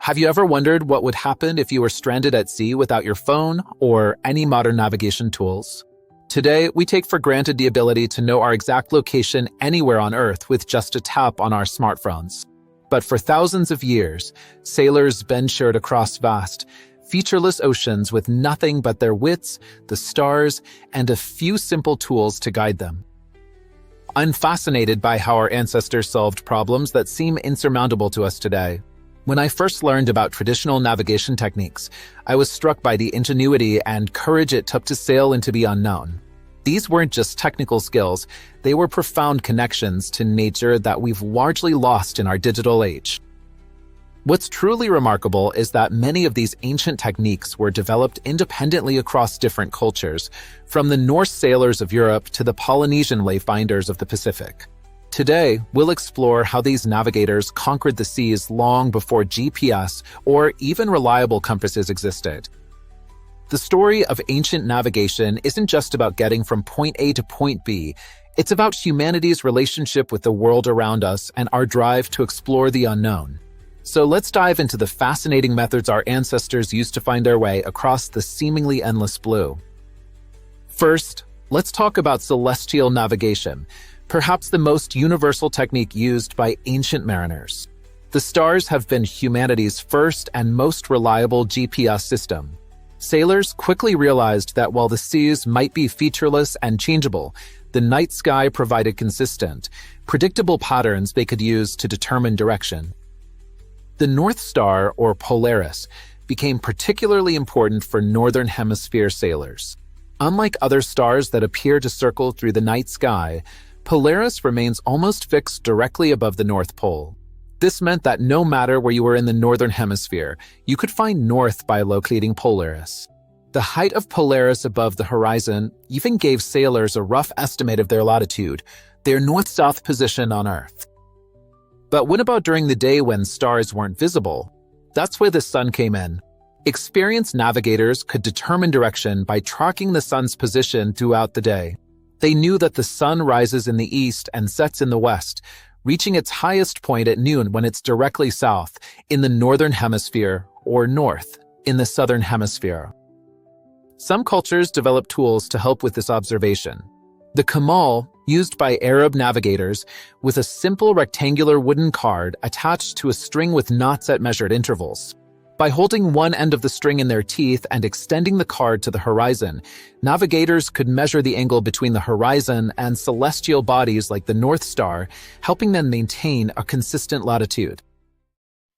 Have you ever wondered what would happen if you were stranded at sea without your phone or any modern navigation tools? Today, we take for granted the ability to know our exact location anywhere on Earth with just a tap on our smartphones. But for thousands of years, sailors ventured across vast, featureless oceans with nothing but their wits, the stars, and a few simple tools to guide them. I'm fascinated by how our ancestors solved problems that seem insurmountable to us today. When I first learned about traditional navigation techniques, I was struck by the ingenuity and courage it took to sail into the unknown. These weren't just technical skills, they were profound connections to nature that we've largely lost in our digital age. What's truly remarkable is that many of these ancient techniques were developed independently across different cultures, from the Norse sailors of Europe to the Polynesian wayfinders of the Pacific. Today, we'll explore how these navigators conquered the seas long before GPS or even reliable compasses existed. The story of ancient navigation isn't just about getting from point A to point B, it's about humanity's relationship with the world around us and our drive to explore the unknown. So let's dive into the fascinating methods our ancestors used to find their way across the seemingly endless blue. First, let's talk about celestial navigation, perhaps the most universal technique used by ancient mariners. The stars have been humanity's first and most reliable GPS system. Sailors quickly realized that while the seas might be featureless and changeable, the night sky provided consistent, predictable patterns they could use to determine direction. The North Star, or Polaris, became particularly important for Northern Hemisphere sailors. Unlike other stars that appear to circle through the night sky, Polaris remains almost fixed directly above the North Pole. This meant that no matter where you were in the Northern Hemisphere, you could find north by locating Polaris. The height of Polaris above the horizon even gave sailors a rough estimate of their latitude, their north-south position on Earth. But what about during the day when stars weren't visible? That's where the sun came in. Experienced navigators could determine direction by tracking the sun's position throughout the day. They knew that the sun rises in the east and sets in the west, reaching its highest point at noon when it's directly south, in the northern hemisphere, or north, in the southern hemisphere. Some cultures developed tools to help with this observation. The kamal, used by Arab navigators, with a simple rectangular wooden card attached to a string with knots at measured intervals. By holding one end of the string in their teeth and extending the card to the horizon, navigators could measure the angle between the horizon and celestial bodies like the North Star, helping them maintain a consistent latitude.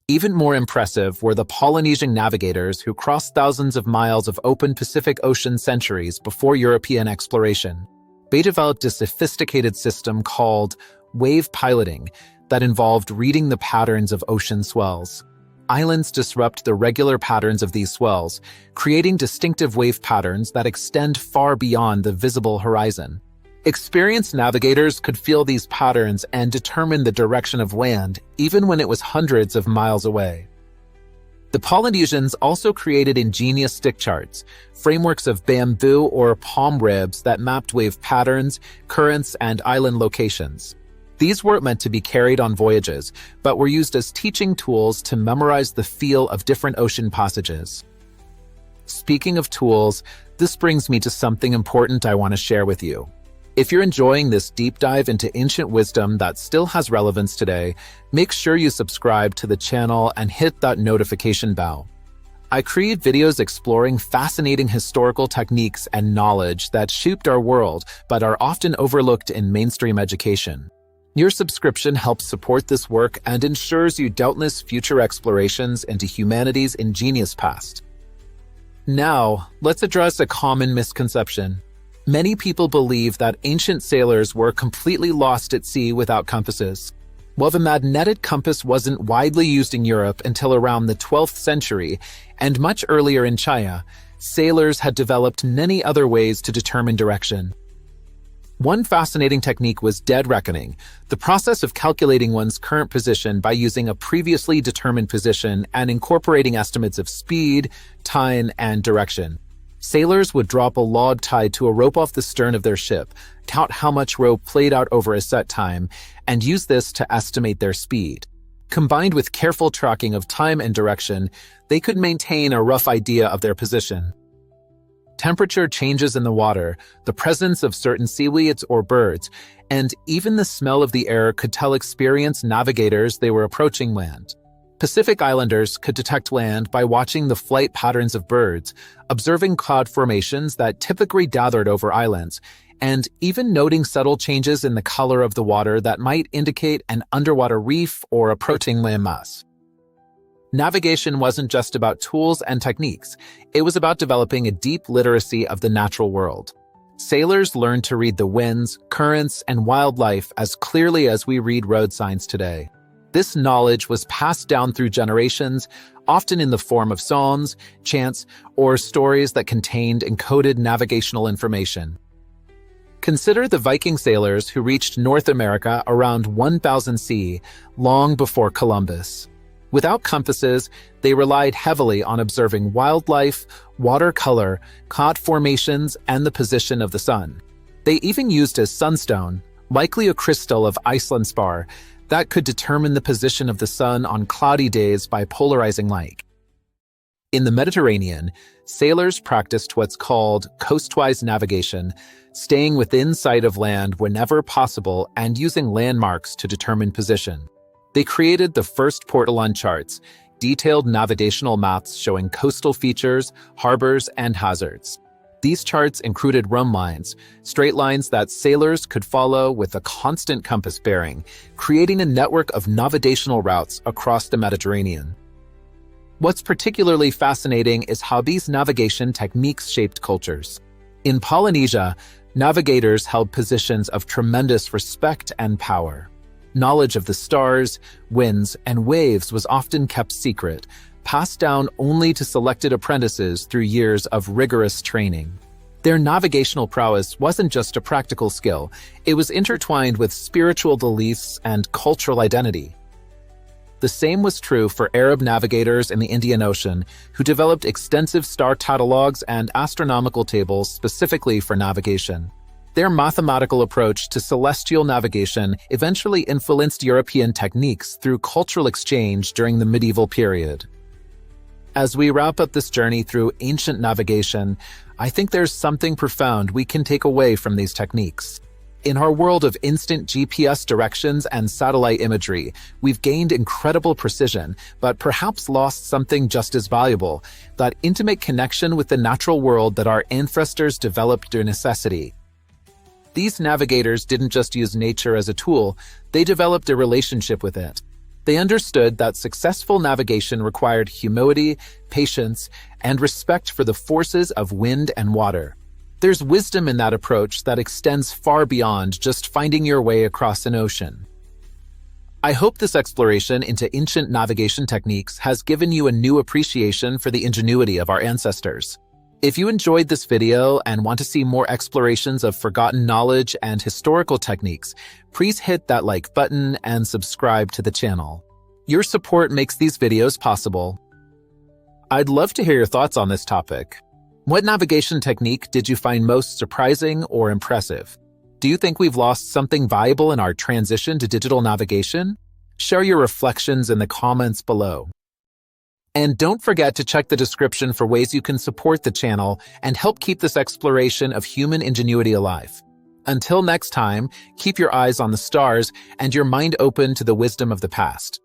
Even more impressive were the Polynesian navigators who crossed thousands of miles of open Pacific Ocean centuries before European exploration. They developed a sophisticated system called wave piloting that involved reading the patterns of ocean swells. Islands disrupt the regular patterns of these swells, creating distinctive wave patterns that extend far beyond the visible horizon. Experienced navigators could feel these patterns and determine the direction of land, even when it was hundreds of miles away. The Polynesians also created ingenious stick charts, frameworks of bamboo or palm ribs that mapped wave patterns, currents, and island locations. These weren't meant to be carried on voyages, but were used as teaching tools to memorize the feel of different ocean passages. Speaking of tools, this brings me to something important I want to share with you. If you're enjoying this deep dive into ancient wisdom that still has relevance today, make sure you subscribe to the channel and hit that notification bell. I create videos exploring fascinating historical techniques and knowledge that shaped our world but are often overlooked in mainstream education. Your subscription helps support this work and ensures you don't miss future explorations into humanity's ingenious past. Now, let's address a common misconception. Many people believe that ancient sailors were completely lost at sea without compasses. While the magnetic compass wasn't widely used in Europe until around the 12th century, and much earlier in China, sailors had developed many other ways to determine direction. One fascinating technique was dead reckoning, the process of calculating one's current position by using a previously determined position and incorporating estimates of speed, time, and direction. Sailors would drop a log tied to a rope off the stern of their ship, count how much rope played out over a set time, and use this to estimate their speed. Combined with careful tracking of time and direction, they could maintain a rough idea of their position. Temperature changes in the water, the presence of certain seaweeds or birds, and even the smell of the air could tell experienced navigators they were approaching land. Pacific Islanders could detect land by watching the flight patterns of birds, observing cloud formations that typically gathered over islands, and even noting subtle changes in the color of the water that might indicate an underwater reef or approaching landmass. Navigation wasn't just about tools and techniques, it was about developing a deep literacy of the natural world. Sailors learned to read the winds, currents, and wildlife as clearly as we read road signs today. This knowledge was passed down through generations, often in the form of songs, chants, or stories that contained encoded navigational information. Consider the Viking sailors who reached North America around 1000 CE, long before Columbus. Without compasses, they relied heavily on observing wildlife, water color, cloud formations, and the position of the sun. They even used a sunstone, likely a crystal of Iceland spar, that could determine the position of the sun on cloudy days by polarizing light. In the Mediterranean, sailors practiced what's called coastwise navigation, staying within sight of land whenever possible and using landmarks to determine position. They created the first portolan charts, detailed navigational maps showing coastal features, harbors, and hazards. These charts included rhumb lines, straight lines that sailors could follow with a constant compass bearing, creating a network of navigational routes across the Mediterranean. What's particularly fascinating is how these navigation techniques shaped cultures. In Polynesia, navigators held positions of tremendous respect and power. Knowledge of the stars, winds, and waves was often kept secret, passed down only to selected apprentices through years of rigorous training. Their navigational prowess wasn't just a practical skill, it was intertwined with spiritual beliefs and cultural identity. The same was true for Arab navigators in the Indian Ocean, who developed extensive star catalogs and astronomical tables specifically for navigation. Their mathematical approach to celestial navigation eventually influenced European techniques through cultural exchange during the medieval period. As we wrap up this journey through ancient navigation, I think there's something profound we can take away from these techniques. In our world of instant GPS directions and satellite imagery, we've gained incredible precision, but perhaps lost something just as valuable, that intimate connection with the natural world that our ancestors developed through necessity. These navigators didn't just use nature as a tool, they developed a relationship with it. They understood that successful navigation required humility, patience, and respect for the forces of wind and water. There's wisdom in that approach that extends far beyond just finding your way across an ocean. I hope this exploration into ancient navigation techniques has given you a new appreciation for the ingenuity of our ancestors. If you enjoyed this video and want to see more explorations of forgotten knowledge and historical techniques, please hit that like button and subscribe to the channel. Your support makes these videos possible. I'd love to hear your thoughts on this topic. What navigation technique did you find most surprising or impressive? Do you think we've lost something valuable in our transition to digital navigation? Share your reflections in the comments below. And don't forget to check the description for ways you can support the channel and help keep this exploration of human ingenuity alive. Until next time, keep your eyes on the stars and your mind open to the wisdom of the past.